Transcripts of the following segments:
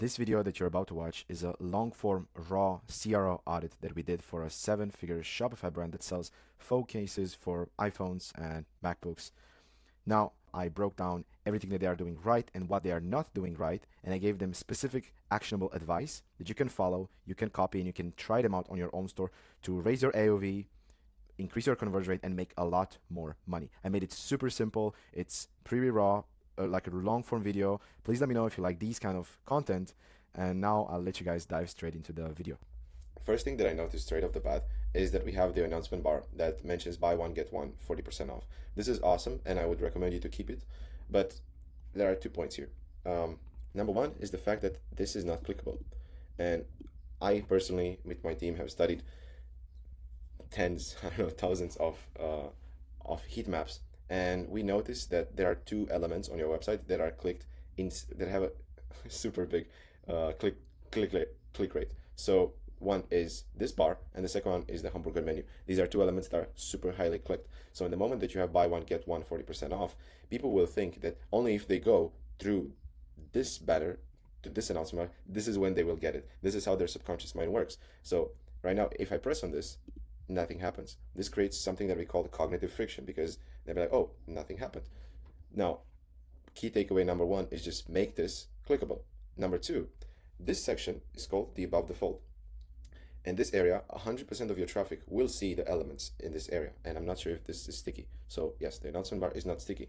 This video that you're about to watch is a long-form raw CRO audit that we did for a seven-figure Shopify brand that sells phone cases for iPhones and MacBooks. Now, I broke down everything that they are doing right and what they are not doing right, and I gave them specific actionable advice that you can follow, you can copy, and you can try them out on your own store to raise your AOV, increase your conversion rate, and make a lot more money. I made it super simple. It's pretty raw, like a long form video. Please let me know if you like these kind of content. And now I'll let you guys dive straight into the video. First thing that I noticed straight off the bat is that we have the announcement bar that mentions buy one, get one, 40% off. This is awesome, and I would recommend you to keep it. But there are 2 points here. Number one is the fact that this is not clickable. And I personally, with my team, have studied tens, I don't know, thousands of heat maps, and we noticed that there are two elements on your website that are clicked in that have a super big click click rate. So one is this bar, and the second one is the hamburger menu. These are two elements that are super highly clicked. So in the moment that you have buy one get one 40% off, people will think that only if they go through this banner to this announcement, this is when they will get it. This is how their subconscious mind works. So right now, if I press on this, nothing happens. This creates something that we call the cognitive friction, because they'll be like, oh, nothing happened. Now, key takeaway number one is just make this clickable. Number two, this section is called the above the fold. In this area, 100% of your traffic will see the elements in this area. And I'm not sure if this is sticky. So yes, the announcement bar is not sticky.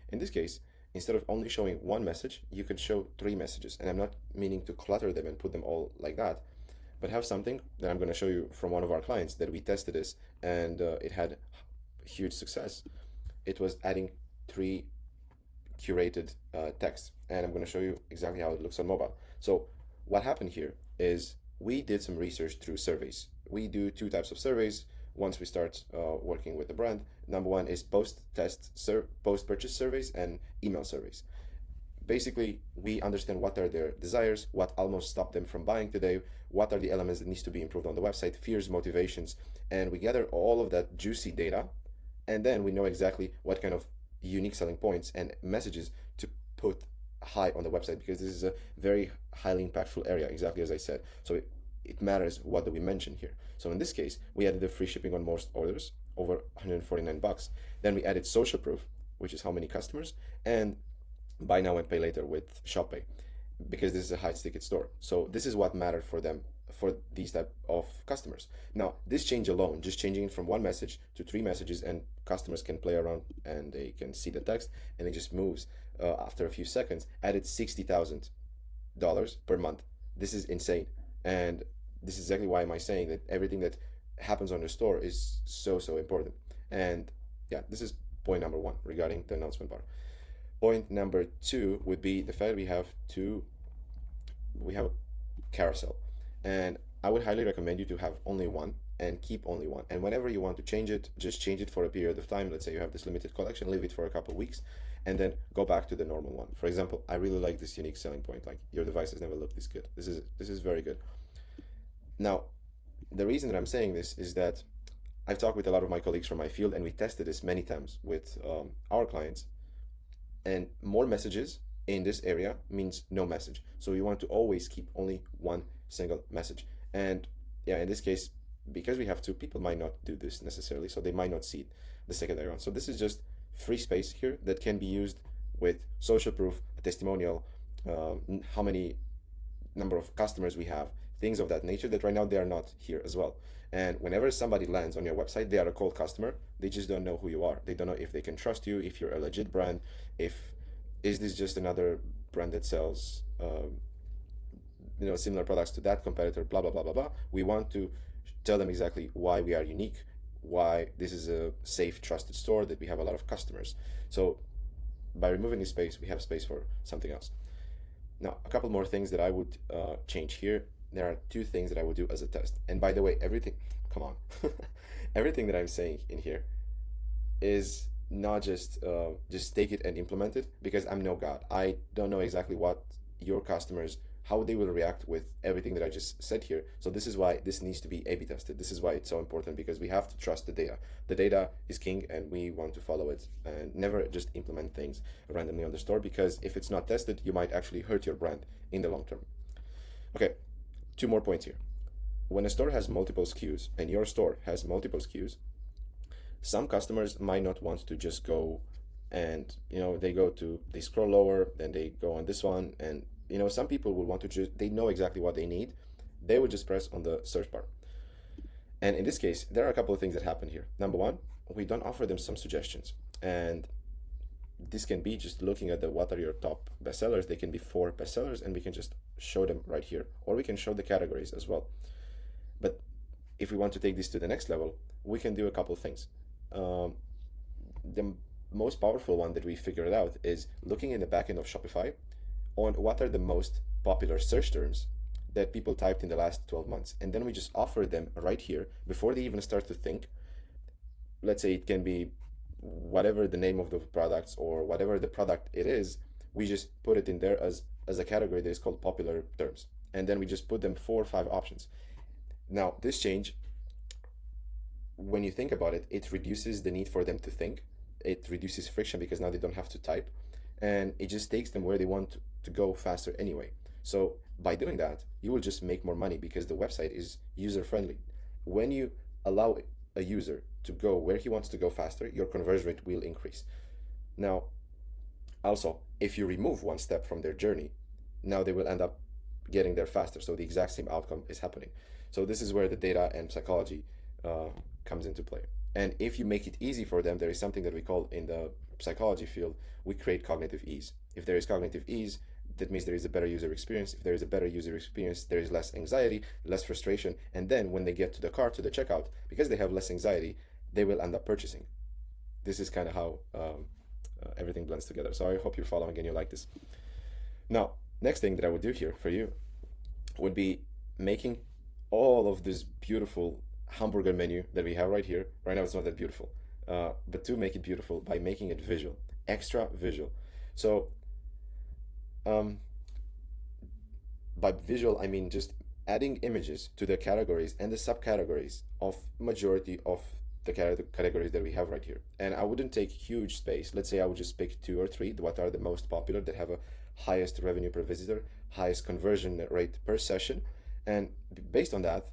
In this case, instead of only showing one message, you can show 3 messages. And I'm not meaning to clutter them and put them all like that, but have something that I'm going to show you from one of our clients that we tested this, and it had huge success. It was adding 3 curated texts, and I'm going to show you exactly how it looks on mobile. So what happened here is we did some research through surveys. We do 2 types of surveys once we start working with the brand. Number one is post-purchase surveys and email surveys. Basically, we understand what are their desires, what almost stopped them from buying today, what are the elements that needs to be improved on the website, fears, motivations, and we gather all of that juicy data, and then we know exactly what kind of unique selling points and messages to put high on the website, because this is a very highly impactful area, exactly as I said. So it matters what do we mention here. So in this case, we added the free shipping on most orders, over $149. Then we added social proof, which is how many customers, and buy now and pay later with ShopPay, because this is a high ticket store. So this is what mattered for them, for these type of customers. Now, this change alone, just changing it from 1 message to 3 messages, and customers can play around and they can see the text, and it just moves after a few seconds, added $60,000 per month. This is insane. And this is exactly why am I saying that everything that happens on the store is so important. And yeah, this is point number 1 regarding the announcement bar. Point number 2 would be the fact we have a carousel, and I would highly recommend you to have only one and keep only one. And whenever you want to change it, just change it for a period of time. Let's say you have this limited collection, leave it for a couple of weeks, and then go back to the normal one. For example, I really like this unique selling point, like your device has never looked this good. This is very good. Now, the reason that I'm saying this is that I've talked with a lot of my colleagues from my field, and we tested this many times with our clients. And more messages in this area means no message. So you want to always keep only one single message. And yeah, in this case, because we have 2, people might not do this necessarily, so they might not see it the secondary one. So this is just free space here that can be used with social proof, a testimonial, how many number of customers we have, things of that nature that right now they are not here as well. And whenever somebody lands on your website, they are a cold customer. They just don't know who you are. They don't know if they can trust you, if you're a legit brand, is this just another brand that sells similar products to that competitor, blah blah blah blah blah. We want to tell them exactly why we are unique, why this is a safe, trusted store, that we have a lot of customers. So by removing this space, we have space for something else. Now, a couple more things that I would change here. There are 2 things that I would do as a test. And by the way, come on, everything that I'm saying in here is not just take it and implement it, because I'm no god. I don't know exactly what your customers, how they will react with everything that I just said here. So this is why this needs to be A/B tested. This is why it's so important, because we have to trust the data. The data is king, and we want to follow it and never just implement things randomly on the store, because if it's not tested, you might actually hurt your brand in the long term. Okay, two more points here. When a store has multiple SKUs and your store has multiple SKUs, some customers might not want to just go and they scroll lower, then they go on this one, and some people will want to just, they know exactly what they need, they would just press on the search bar. And in this case, there are a couple of things that happen here. Number one, we don't offer them some suggestions, and this can be just looking at the what are your top bestsellers. They can be 4 bestsellers, and we can just show them right here, or we can show the categories as well. But if we want to take this to the next level, we can do a couple of things. The most powerful one that we figured out is looking in the backend of Shopify on what are the most popular search terms that people typed in the last 12 months. And then we just offer them right here before they even start to think. Let's say it can be whatever the name of the products or whatever the product it is, we just put it in there as a category that is called popular terms. And then we just put them 4 or 5 options. Now, this change, when you think about it, it reduces the need for them to think. It reduces friction because now they don't have to type, and it just takes them where they want to go faster anyway. So by doing that, you will just make more money because the website is user friendly. When you allow a user to go where he wants to go faster, your conversion rate will increase. Now, also, if you remove one step from their journey, now they will end up getting there faster. So the exact same outcome is happening. So this is where the data and psychology comes into play. And if you make it easy for them, there is something that we call in the psychology field, we create cognitive ease. If there is cognitive ease, that means there is a better user experience. If there is a better user experience, there is less anxiety, less frustration. And then when they get to the cart, to the checkout, because they have less anxiety, they will end up purchasing. This is kind of how everything blends together. So I hope you're following and you like this. Now, next thing that I would do here for you would be making all of this beautiful hamburger menu that we have right here. Right now, it's not that beautiful, but to make it beautiful by making it visual, extra visual. So, by visual, I mean just adding images to the categories and the subcategories of majority of the categories that we have right here. And I wouldn't take huge space. Let's say I would just pick 2 or 3, what are the most popular that have a highest revenue per visitor, highest conversion rate per session. And based on that,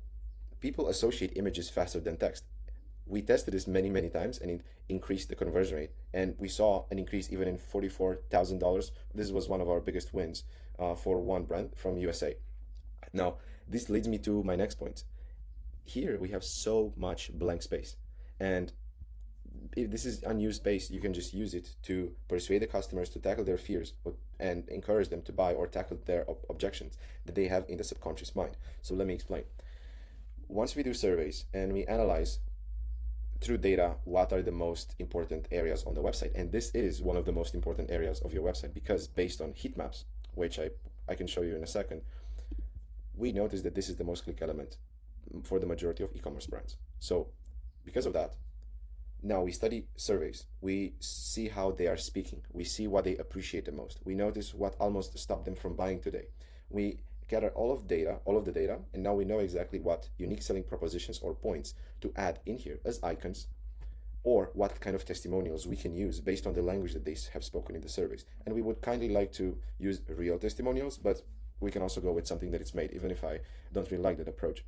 people associate images faster than text. We tested this many, many times and it increased the conversion rate. And we saw an increase even in $44,000. This was one of our biggest wins for one brand from USA. Now, this leads me to my next point. Here we have so much blank space. And if this is unused space, you can just use it to persuade the customers to tackle their fears and encourage them to buy or tackle their objections that they have in the subconscious mind. So let me explain. Once we do surveys and we analyze through data what are the most important areas on the website, and this is one of the most important areas of your website because based on heat maps, which I can show you in a second, we notice that this is the most click element for the majority of e-commerce brands. So because of that, now we study surveys. We see how they are speaking. We see what they appreciate the most. We notice what almost stopped them from buying today. We gather all of the data, and now we know exactly what unique selling propositions or points to add in here as icons, or what kind of testimonials we can use based on the language that they have spoken in the surveys. And we would kindly like to use real testimonials, but we can also go with something that is made, even if I don't really like that approach.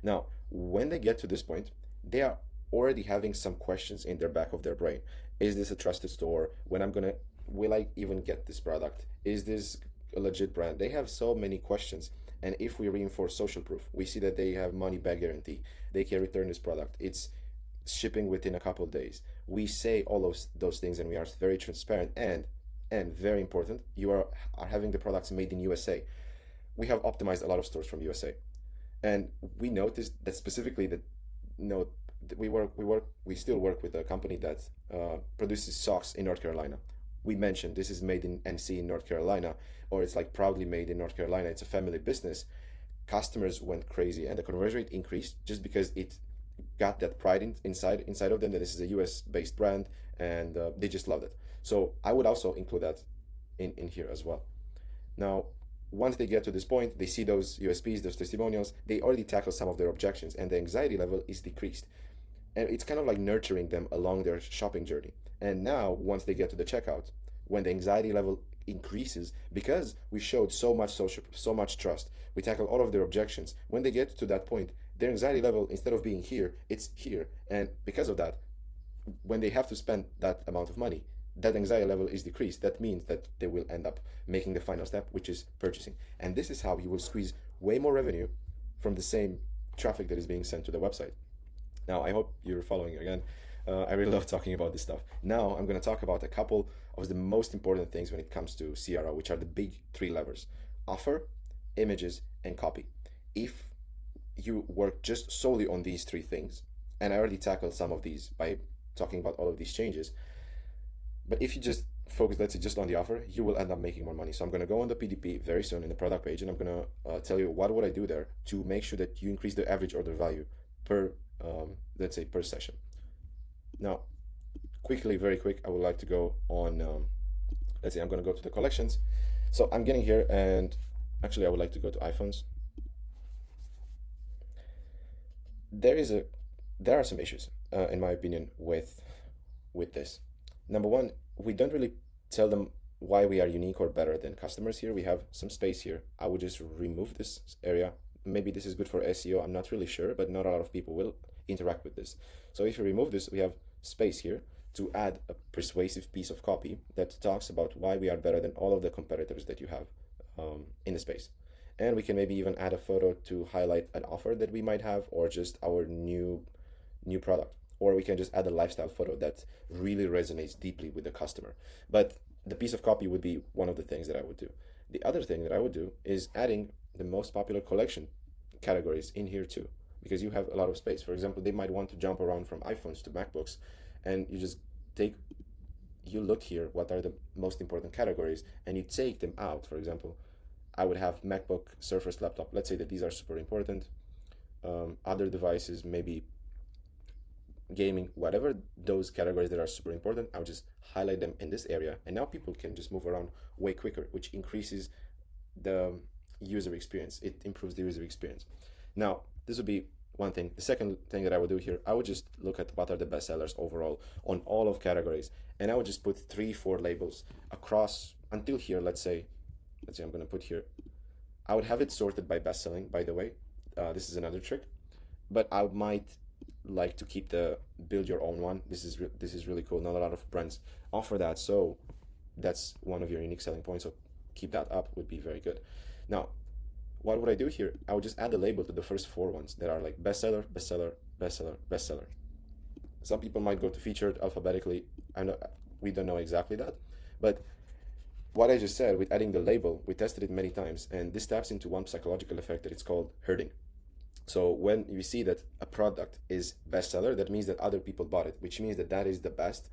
Now, when they get to this point, they are already having some questions in their back of their brain. Is this a trusted store? Will I even get this product? Is this a legit brand? They have so many questions. And if we reinforce social proof, we see that they have money back guarantee. They can return this product. It's shipping within a couple of days. We say all of those things and we are very transparent and very important, you are having the products made in USA. We have optimized a lot of stores from USA. And we noticed that specifically that we still work with a company that produces socks in North Carolina. We mentioned this is made in NC in North Carolina, or it's like proudly made in North Carolina. It's a family business. Customers went crazy and the conversion rate increased just because it got that pride inside of them that this is a US based brand, and they just loved it. So I would also include that in here as well. Now, once they get to this point, they see those USPs, those testimonials, they already tackle some of their objections and the anxiety level is decreased. And it's kind of like nurturing them along their shopping journey. And now, once they get to the checkout, when the anxiety level increases because we showed so much trust. We tackle all of their objections. When they get to that point, their anxiety level, instead of being here, it's here. And because of that, when they have to spend that amount of money, that anxiety level is decreased. That means that they will end up making the final step, which is purchasing. And this is how you will squeeze way more revenue from the same traffic that is being sent to the website. Now, I hope you're following again. I really love talking about this stuff. Now, I'm going to talk about a couple of the most important things when it comes to CRO, which are the big three levers: offer, images, and copy. If you work just solely on these three things, and I already tackled some of these by talking about all of these changes, but if you just focus, let's say, just on the offer, you will end up making more money. So I'm going to go on the PDP very soon in the product page, and I'm going to tell you what would I do there to make sure that you increase the average order value per, let's say, per session. Now, quickly, very quick, I would like to go on, let's say I'm going to go to the collections. So I'm getting here, and actually I would like to go to iPhones. There are some issues, in my opinion, with this. Number one, we don't really tell them why we are unique or better than customers here. We have some space here. I would just remove this area. Maybe this is good for SEO. I'm not really sure, but not a lot of people will interact with this. So if you remove this, we have space here to add a persuasive piece of copy that talks about why we are better than all of the competitors that you have in the space. And we can maybe even add a photo to highlight an offer that we might have, or just our new product. Or we can just add a lifestyle photo that really resonates deeply with the customer. But the piece of copy would be one of the things that I would do. The other thing that I would do is adding the most popular collection categories in here too, because you have a lot of space. For example, they might want to jump around from iPhones to MacBooks, and you look here, what are the most important categories, and you take them out. For example, I would have MacBook, Surface laptop. Let's say that these are super important. Other devices, maybe gaming, whatever those categories that are super important, I would just highlight them in this area. And now people can just move around way quicker, which increases the user experience. It improves the user experience. Now, this would be one thing. The second thing that I would do here, I would just look at what are the best sellers overall on all of categories. And I would just put 3-4 labels across until here. Let's say I'm going to put here, I would have it sorted by best selling, by the way. This is another trick, but I might like to keep the build your own one. This is really cool. Not a lot of brands offer that, so that's one of your unique selling points. So keep that up, would be very good. Now, what would I do here? I would just add a label to the first 4 ones that are like bestseller, bestseller, bestseller, bestseller. Some people might go to featured alphabetically. We don't know exactly that, but what I just said with adding the label, we tested it many times, and this taps into one psychological effect that it's called herding. So when you see that a product is bestseller, that means that other people bought it, which means that that is the best.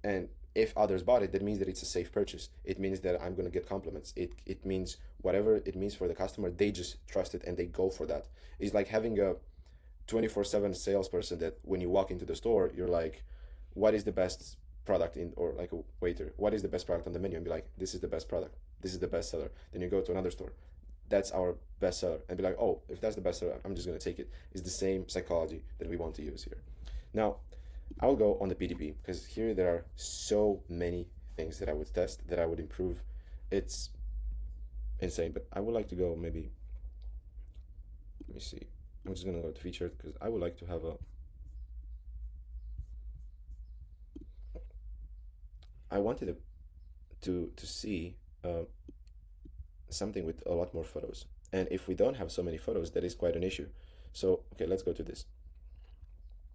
And if others bought it, that means that it's a safe purchase. It means that I'm going to get compliments. It means whatever it means for the customer, they just trust it and they go for that. It's like having a 24/7 salesperson that when you walk into the store, you're like, what is the best product in, or like a waiter, what is the best product on the menu, and be like, this is the best product, this is the best seller. Then you go to another store, that's our best seller, and be like, oh, if that's the best seller, I'm just going to take it. It's the same psychology that we want to use here. Now, I will go on the PDP because here there are so many things that I would test, that I would improve. It's insane, but I would like to go maybe, let me see, I'm just going to go to featured because I would like to have I wanted to see something with a lot more photos. And if we don't have so many photos, that is quite an issue. So, okay, let's go to this.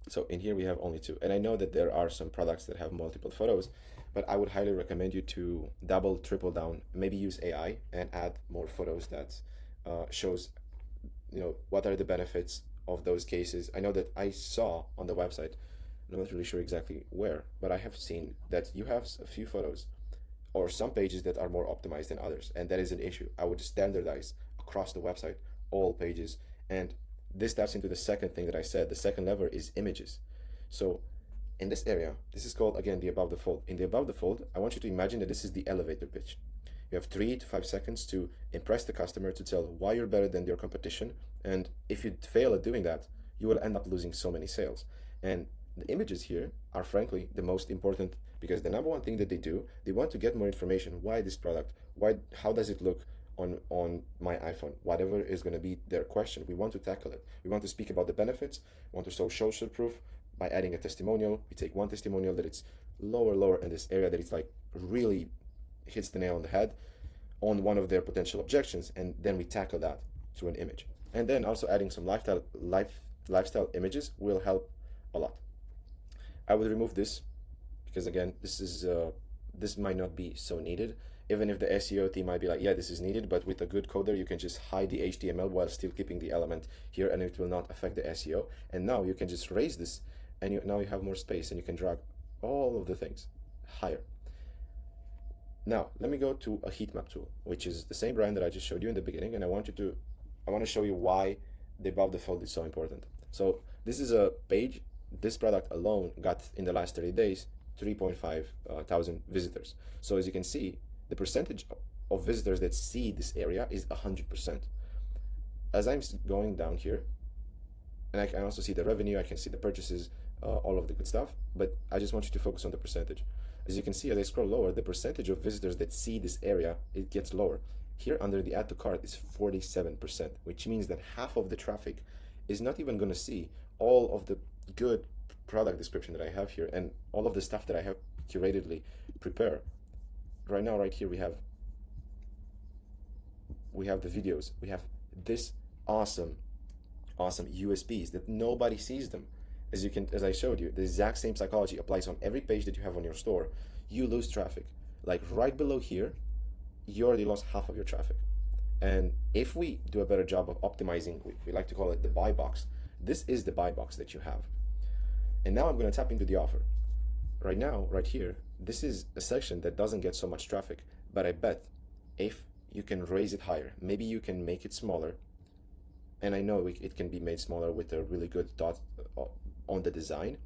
So in here we have only 2. And I know that there are some products that have multiple photos, but I would highly recommend you to double, triple down, maybe use AI and add more photos that shows, what are the benefits of those cases. I know that I saw on the website, I'm not really sure exactly where, but I have seen that you have a few photos or some pages that are more optimized than others, and that is an issue. I would standardize across the website all pages, and this taps into the second thing that I said. The second lever is images. So in this area, this is called, again, the above the fold. In the above the fold, I want you to imagine that this is the elevator pitch. You have 3 to 5 seconds to impress the customer, to tell why you're better than your competition, and if you fail at doing that, you will end up losing so many sales. And the images here are frankly the most important because the number one thing that they want to get more information. Why this product? How does it look on my iPhone? Whatever is going to be their question, we want to tackle it. We want to speak about the benefits. We want to show social proof by adding a testimonial. We take one testimonial that it's lower in this area, that it's like really hits the nail on the head on one of their potential objections, and then we tackle that through an image. And then also adding some lifestyle images will help a lot. I would remove this because again, this might not be so needed. Even if the SEO team might be like, yeah, this is needed, but with a good coder, you can just hide the HTML while still keeping the element here, and it will not affect the SEO. And now you can just raise this, and now you have more space, and you can drag all of the things higher. Now, let me go to a heat map tool, which is the same brand that I just showed you in the beginning, and I want to show you why the above the fold is so important. So this is a page. This product alone got in the last 30 days 3.5 thousand visitors. So as you can see, the percentage of visitors that see this area is 100%. As I'm going down here, and I can also see the revenue, I can see the purchases, all of the good stuff, but I just want you to focus on the percentage. As you can see, as I scroll lower, the percentage of visitors that see this area, it gets lower. Here under the add to cart is 47%, which means that half of the traffic is not even going to see all of the good product description that I have here and all of the stuff that I have curatedly prepared. Right now, right here, we have the videos. We have this awesome USPs that nobody sees them. As I showed you, the exact same psychology applies on every page that you have on your store. You lose traffic. Like right below here, you already lost half of your traffic. And if we do a better job of optimizing, we like to call it the buy box. This is the buy box that you have. And now I'm going to tap into the offer. Right now, right here, this is a section that doesn't get so much traffic, but I bet if you can raise it higher, maybe you can make it smaller. And I know it can be made smaller with a really good dot on the design,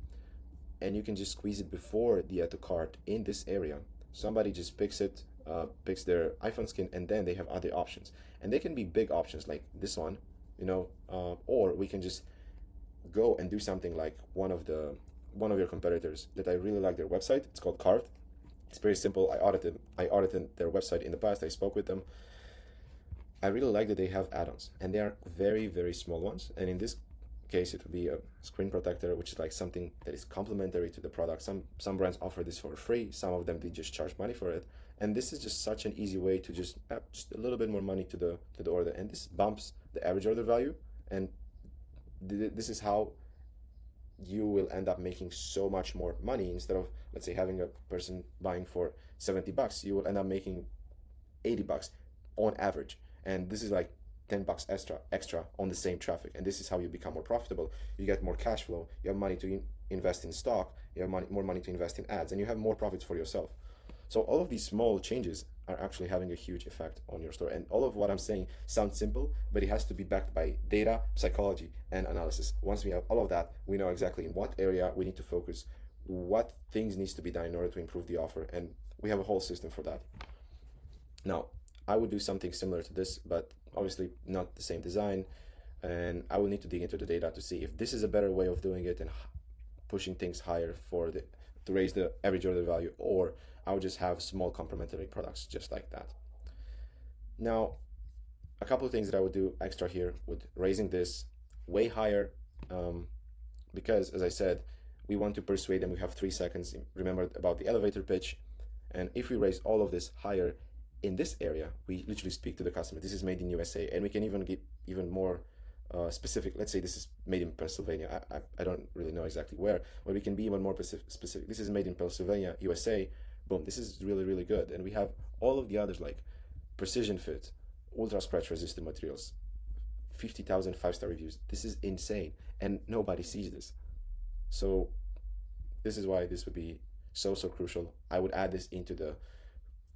and you can just squeeze it before the add to cart in this area. Somebody just picks their iPhone skin, and then they have other options, and they can be big options like this one, or we can just go and do something like one of your competitors that I really like their website. It's called Carved. It's very simple. I audited their website in the past. I spoke with them. I really like that they have add-ons, and they are very, very small ones. And in this case, it would be a screen protector, which is like something that is complementary to the product. Some brands offer this for free. Some of them, they just charge money for it. And this is just such an easy way to just add just a little bit more money to the order. And this bumps the average order value. And this is how you will end up making so much more money. Instead of, let's say, having a person buying for $70, you will end up making $80 on average. And this is like $10 extra on the same traffic. And this is how you become more profitable. You get more cash flow. You have money to invest in stock. You have more money to invest in ads, and you have more profits for yourself. So all of these small changes are actually having a huge effect on your store. And all of what I'm saying sounds simple, but it has to be backed by data, psychology, and analysis. Once we have all of that, we know exactly in what area we need to focus, what things needs to be done in order to improve the offer, and we have a whole system for that. Now, I would do something similar to this, but obviously not the same design, and I will need to dig into the data to see if this is a better way of doing it and pushing things higher to raise the average order value, or I would just have small complementary products just like that. Now, a couple of things that I would do extra here with raising this way higher, because as I said, we want to persuade them. We have 3 seconds. Remember about the elevator pitch, and if we raise all of this higher in this area, we literally speak to the customer. This is made in USA, and we can even get even more specific. Let's say this is made in Pennsylvania. I don't really know exactly where, but we can be even more specific. This is made in Pennsylvania, USA. Boom, this is really, really good. And we have all of the others like precision fit, ultra scratch resistant materials, 50,000 5-star reviews. This is insane, and nobody sees this. So this is why this would be so crucial. I would add this into the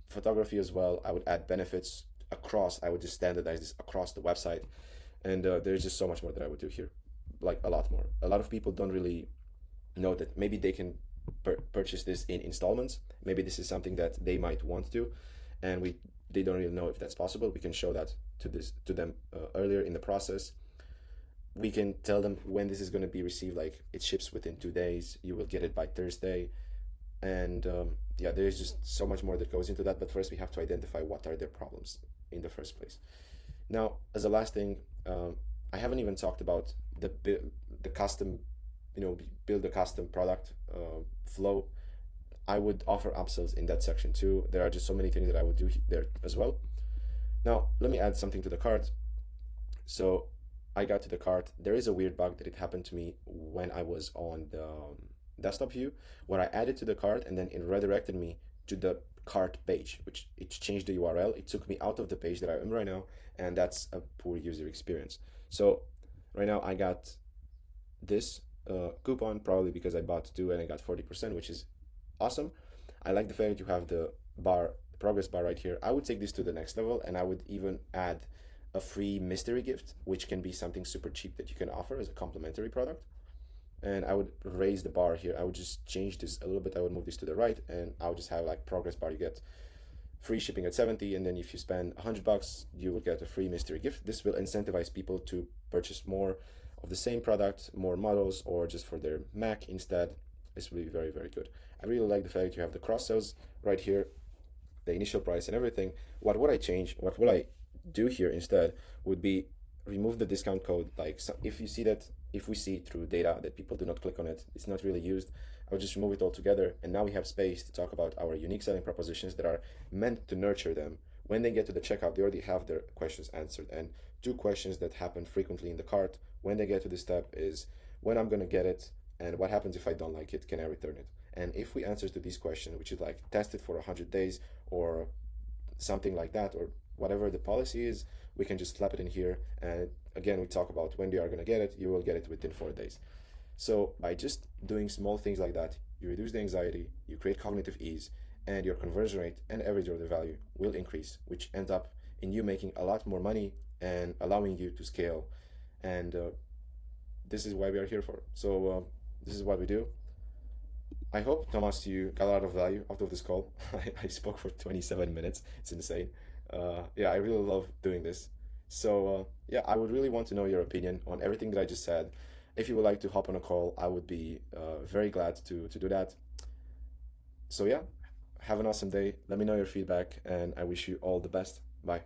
photography as well. I would add benefits across. I would just standardize this across the website, and there's just so much more that I would do here, like a lot more. A lot of people don't really know that maybe they can purchase this in installments. Maybe this is something that they might want to, and they don't really know if that's possible. We can show that to them earlier in the process. We can tell them when this is going to be received, like it ships within 2 days, you will get it by Thursday. And yeah, there is just so much more that goes into that. But first, we have to identify what are their problems in the first place. Now, as a last thing, I haven't even talked about the custom, build a custom product flow. I would offer upsells in that section too. There are just so many things that I would do there as well. Now, let me add something to the cart. So I got to the cart. There is a weird bug that it happened to me when I was on the desktop view, where I added to the cart and then it redirected me to the cart page, which it changed the URL. It took me out of the page that I am right now, and that's a poor user experience. So right now I got this coupon probably because I bought two and I got 40%, which is awesome. I like the fact that you have the bar, the progress bar right here. I would take this to the next level and I would even add a free mystery gift, which can be something super cheap that you can offer as a complimentary product. And I would raise the bar here. I would just change this a little bit. I would move this to the right and I would just have like progress bar. You get free shipping at 70, and then if you spend $100, you will get a free mystery gift. This will incentivize people to purchase more of the same product, more models, or just for their Mac instead. This will be very, very good. I really like the fact that you have the cross sales right here, the initial price and everything. What would I change? What would I do here instead would be remove the discount code. Like, so if you see that, if we see through data that people do not click on it, it's not really used, I would just remove it all together. And now we have space to talk about our unique selling propositions that are meant to nurture them. When they get to the checkout, they already have their questions answered. And two questions that happen frequently in the cart when they get to this step is when I'm going to get it, and what happens if I don't like it, can I return it? And if we answer to these questions, which is like test it for 100 days or something like that, or whatever the policy is, we can just slap it in here. And again, we talk about when you are going to get it, you will get it within 4 days. So by just doing small things like that, you reduce the anxiety, you create cognitive ease, and your conversion rate and average order value will increase, which ends up in you making a lot more money and allowing you to scale. And this is why we are here for. So this is what we do. I hope, Thomas, you got a lot of value out of this call. I spoke for 27 minutes. It's insane. Yeah, I really love doing this. So, yeah, I would really want to know your opinion on everything that I just said. If you would like to hop on a call, I would be very glad to do that. So, yeah, have an awesome day. Let me know your feedback, and I wish you all the best. Bye.